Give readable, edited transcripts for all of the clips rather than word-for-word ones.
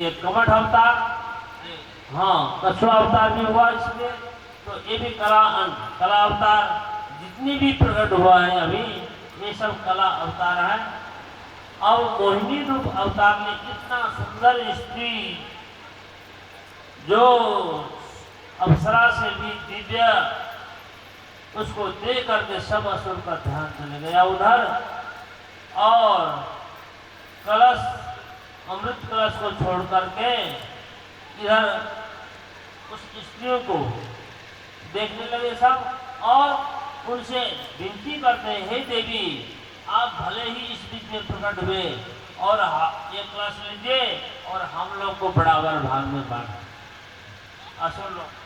ये कमठ अवतार, हाँ कछुआ अवतार भी हुआ इसमें। तो ये भी कला अवतार जितनी भी प्रकट हुआ है अभी, ये सब कला अवतार है। और मोहिनी रूप अवतार में इतना सुंदर स्त्री जो अप्सरा से भी दिव्य, उसको देख करके सब असुर का ध्यान चले गया उधर। और कलश, अमृत कलश को छोड़ करके इधर उस स्त्रियों को देखने लगे सब, और उनसे विनती करते हैं, हे देवी आप भले ही इस बीच में प्रकट हुए और ये कलश लीजिए और हम लोग को बराबर भाग में बांट। असुर लोग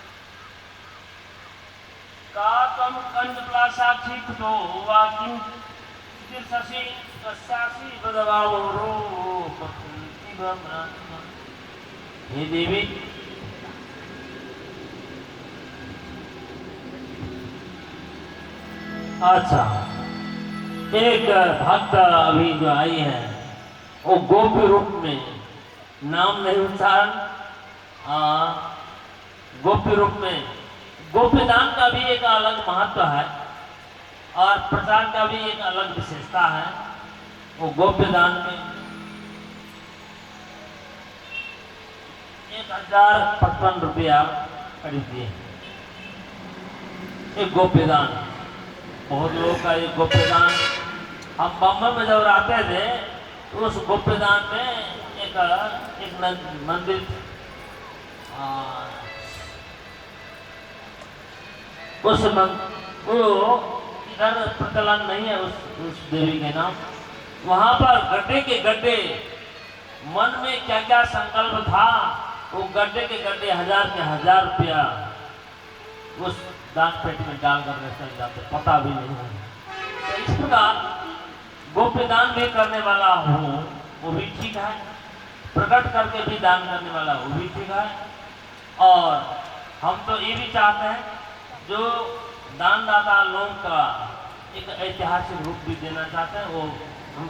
का तम कंद साक्षी तो हुआ किम शशि कस्यासी बदवावरो। हे देवी अच्छा, एक भक्त अभी जो आई है वो गोपी रूप में, नाम नहीं उच्चारण, गोपी रूप में। गोपीदान का भी एक अलग महत्व है और प्रचार का भी एक अलग विशेषता है। वो गोपीदान में 1055 रुपया खरीद दिए। एक गोपीदान, बहुत लोगों का एक गोपीदान, हम बम्बई में जब आते थे तो उस गोपीदान में एक मंदिर, वो इधर प्रचलन नहीं है उस देवी के नाम। वहां पर गड्ढे के गड्ढे, मन में क्या क्या संकल्प था, वो गड्ढे के गड्ढे 1000 के 1000 रुपया उस दान पेट में डाल कर चल जाते, पता भी नहीं है। तो इस प्रकार गोपीदान भी करने वाला हूँ वो भी ठीक है, प्रकट करके भी दान करने वाला वो भी ठीक है। और हम तो ये भी चाहते हैं जो दानदाता लोगों का एक ऐतिहासिक रूप भी देना चाहते हैं, वो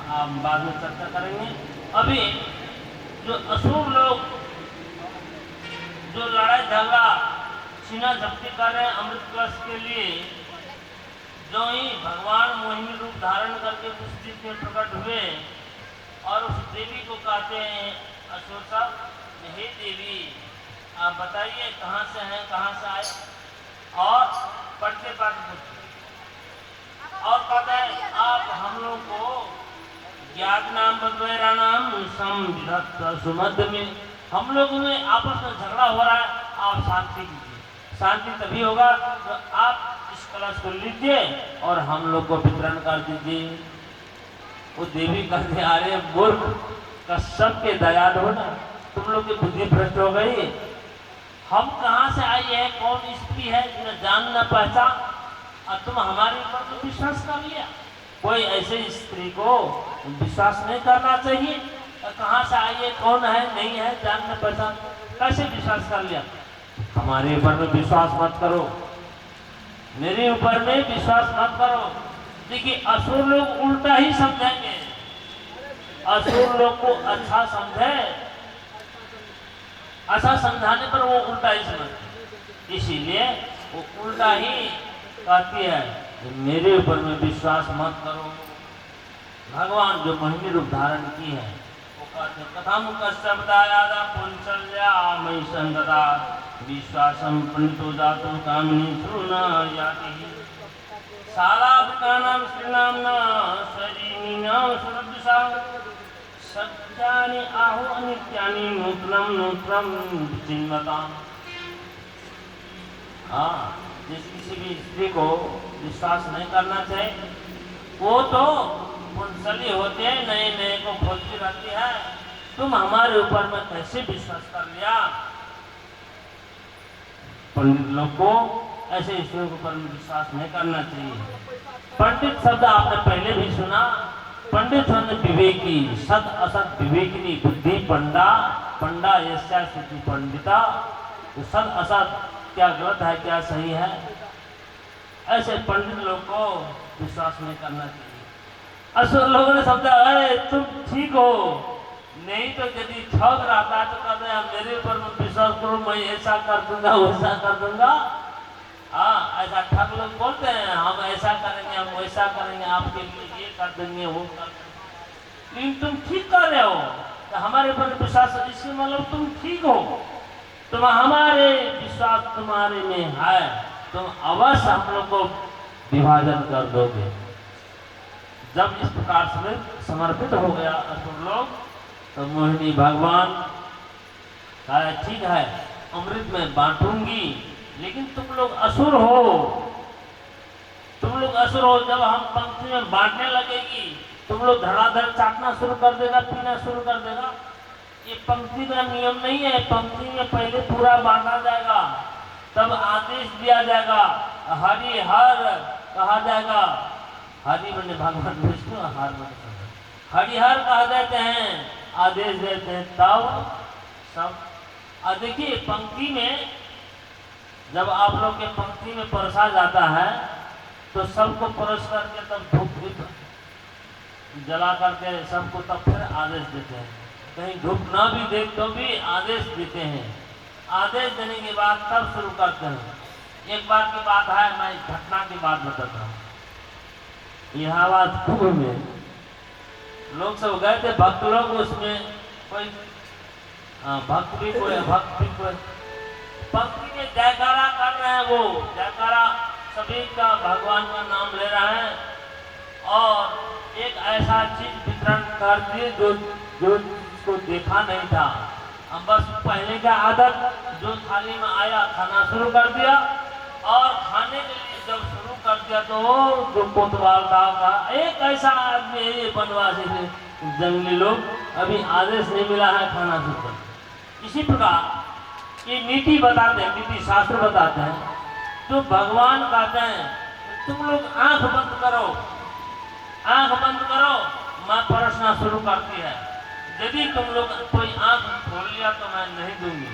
हम बाद में चर्चा करेंगे। अभी जो असुर लोग जो लड़ाई झगड़ा सीना झपटी कर रहे हैं अमृत कलश के लिए, जो ही भगवान मोहिनी रूप धारण करके उस चीज में प्रकट हुए और उस देवी को कहते हैं असुर सब, हे देवी आप बताइए कहाँ से हैं, कहाँ से आए, और पढ़ते पढ़ते और कहते हैं आप हम लोग को ज्ञात नाम बद्वैरा नाम सम सुमध्य में, हम लोगों में आपस में झगड़ा हो रहा है, आप शांति कीजिए। शांति तभी होगा तो आप इस कलश को लीजिए और हम लोग को वितरण कर दीजिए। वो देवी कहते अरे मूर्ख, कश्यप के दयालु हो ना, तुम लोग की बुद्धि भ्रष्ट हो गई। हम कहाँ से आई है, कौन स्त्री है जिन्हें जान न पहचान, और तुम हमारे ऊपर तो विश्वास कर लिया। कोई ऐसे स्त्री को विश्वास नहीं करना चाहिए। कहाँ से आई है, कौन है, नहीं है, जान न पहचान, कैसे विश्वास कर लिया। हमारे ऊपर में विश्वास मत करो, मेरे ऊपर में विश्वास मत करो। देखिए असुर लोग उल्टा ही समझेंगे, असुर लोग को अच्छा समझे, अच्छा समझाने पर वो उल्टा ही समझते, इसीलिए वो उल्टा ही कहती है मेरे ऊपर में विश्वास मत करो। भगवान जो मोहिनी रूप धारण की है वो कहते कथम कश्यपदायादा पुंसल्या मयि संगता विश्वासम पंडितो जातो कामिनी सुना याति सालाभिकानां श्रीनाम्ना स्वजीनीनां सुरद्विषा सत्यानि आहो अनित्यानि नूतनम नूतनम चिन्मताम्। हाँ, जिस किसी भी स्त्री को विश्वास नहीं करना चाहिए, वो तो पुंसली होते हैं, नए नए को खोजती रहती है। तुम हमारे ऊपर में कैसे विश्वास कर लिया। पंडित लोग को ऐसे स्त्रियों के ऊपर में विश्वास नहीं करना चाहिए। पंडित शब्द आपने पहले भी सुना, पंडित होने विवेकी, सद असत विवेकिनी बुद्धि पंडा, पंडा यस्या स्थिति पंडिता। तो सद असत क्या गलत है क्या सही है, ऐसे पंडित लोग को विश्वास नहीं करना चाहिए। असुर लोगों ने समझा अरे तुम ठीक हो, नहीं तो यदि ठग रहता है तो कहते हैं मेरे ऊपर में विश्वास करो, मैं ऐसा कर दूंगा वैसा कर दूंगा। हाँ, ऐसा ठग लोग बोलते हैं हम ऐसा करेंगे हम वैसा करेंगे, आपके लिए ये कर देंगे वो कर देंगे। लेकिन तुम ठीक कर रहे हो तो हमारे ऊपर विश्वास, इससे मतलब तुम ठीक हो, तुम हमारे विश्वास तुम्हारे में है, तुम अवश्य हम लोग को विभाजन कर दोगे। जब इस प्रकार से समर्पित हो गया असुर लोग, तो मोहिनी भगवान कहा ठीक है अमृत में बांटूंगी, लेकिन तुम लोग असुर हो, तुम लोग असुर हो। जब हम पंक्ति में बांटने लगेगी तुम लोग धड़ाधड़ चाटना शुरू कर देगा, पीना शुरू कर देगा। ये पंक्ति का नियम नहीं है। पंक्ति में पहले पूरा बांटा जाएगा, तब आदेश दिया जाएगा, हरि हर कहा जाएगा। हरि बने भगवान विष्णु, हर बने हरिहर कह देते हैं, आदेश देते हैं, तब सब। देखिए पंक्ति में जब आप लोग के पंक्ति में परसा जाता है तो सबको परस करके तब धूप जला करके सबको तब फिर आदेश देते हैं। कहीं धूप ना भी दे तो भी आदेश देते हैं। आदेश देने के बाद तब शुरू करते हैं। एक बार की बात है, मैं घटना की बात बताता हूँ। इलाहाबाद कुंभ में लोग सब गए थे, भक्त लोग, उसमें कोई भक्त भी कोई पंक्ति में जयकारा कर रहे हैं, वो जयकारा सभी का भगवान का नाम ले रहे हैं, और एक ऐसा चीज वितरण कर दिए जो जिसको देखा नहीं था। हम बस पहले का आदत जो थाली में आया खाना शुरू कर दिया, और खाने के लिए जब शुरू कर दिया तो जो कोतवाल था एक ऐसा आदमी है, ये बनवासी थे जंगली लोग, अभी आदेश नहीं मिला है खाना शुरू कर। इसी प्रकार ये नीति बताते हैं, नीति शास्त्र बताते हैं, तो भगवान कहते हैं तुम लोग आंख बंद करो, आंख बंद करो, मैं परसना शुरू करती है। यदि तुम लोग कोई आंख खोल लिया तो मैं नहीं दूंगी,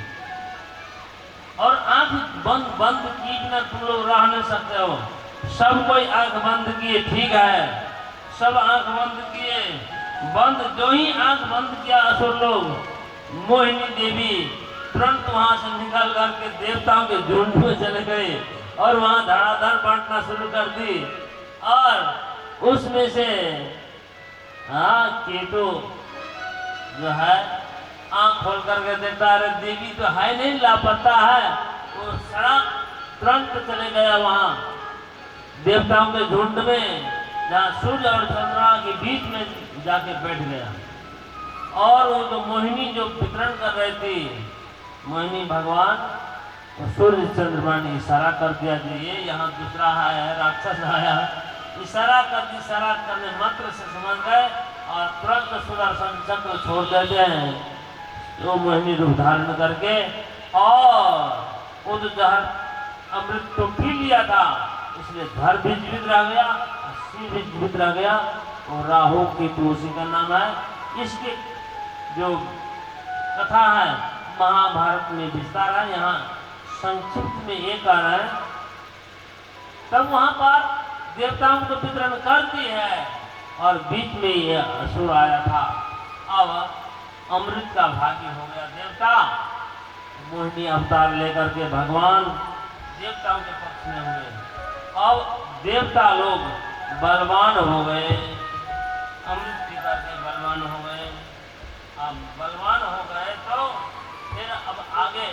और आंख बंद की बिना तुम लोग रह नहीं सकते हो। सब कोई आंख बंद किए, ठीक है, सब आंख बंद किए। बंद जो ही आंख बंद किया असुर लोग, मोहिनी देवी तुरंत वहां से निकल करके देवताओं के झुंड में चले गए और वहां धड़ाधड़ बांटना शुरू कर दी। और उसमें से केतु जो है आंख खोल करके देखता, अरे देवी तो है नहीं, लापता है। वो सड़क तुरंत चले गया वहां देवताओं के झुंड में, जहाँ सूर्य और चंद्रमा के बीच में जाके बैठ गया। और वो जो मोहिनी जो वितरण कर रही थी, मोहिनी भगवान, तो सूर्य चंद्रमा ने इशारा कर दिया कि ये यहाँ दूसरा है, राक्षस आया। इशारा करने मात्र से समझ गए और तुरंत सुदर्शन चक्र छोड़ देते हैं, वो मोहिनी रूप धारण करके। और वो जो जहर अमृत तो पी लिया था, इसलिए धर भी जीवित रह गया, शिव भी जीवित रह गया, और राहु केतु उसी का नाम है। इसकी जो कथा है महाभारत में विस्तार है, यहाँ संक्षिप्त में एक आ रहा है। तब वहां पर देवताओं को वितरण करती है, और बीच में यह असुर आया था। अब अमृत का भागी हो गया देवता, मोहिनी अवतार लेकर के भगवान देवताओं के पक्ष में हुए। अब देवता लोग बलवान हो गए, अमृत पी करके बलवान हो गए। अब बलवान हो गए तो फिर अब आगे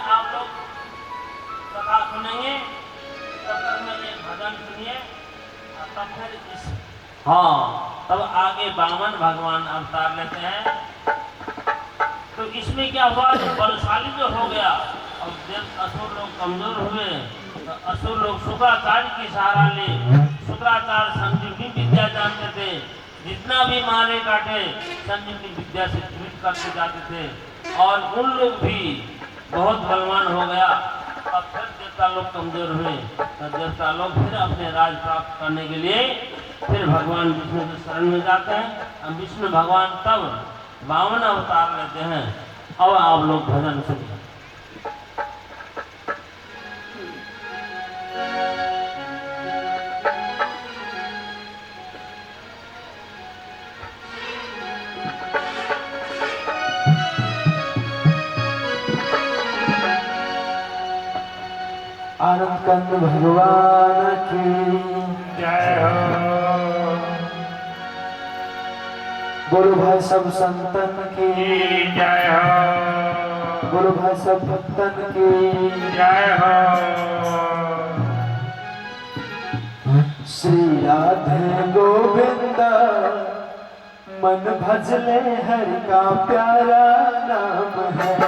आप लोग कथा सुनेंगे, तब तक में एक भजन सुनिए, तब फिर तब आगे वामन भगवान अवतार लेते हैं। तो इसमें क्या हुआ, जो बलशाली जो हो गया और जब असुर लोग कमजोर हुए, तो असुर लोग शुक्राचार्य की सहारा ले। शुक्राचार्य संजीवनी विद्या जानते थे, जितना भी मारे काटे संजीवनी विद्या से जीवित करते जाते थे, और उन लोग भी बहुत बलवान हो गया। अब फिर देवता लोग कमजोर हुए, तो देवता लोग फिर अपने राज प्राप्त करने के लिए फिर भगवान विष्णु के शरण में जाते हैं। अब विष्णु भगवान तब वामन अवतार लेते हैं। अब आप लोग भजन सुनिए। आनंद कंद भगवान की जय हो। गुरु भाई सब संतन की जय हो। गुरु भाई सब भक्तन की जय हो। श्री राधे गोविंदा मन भजले हरि का प्यारा नाम है।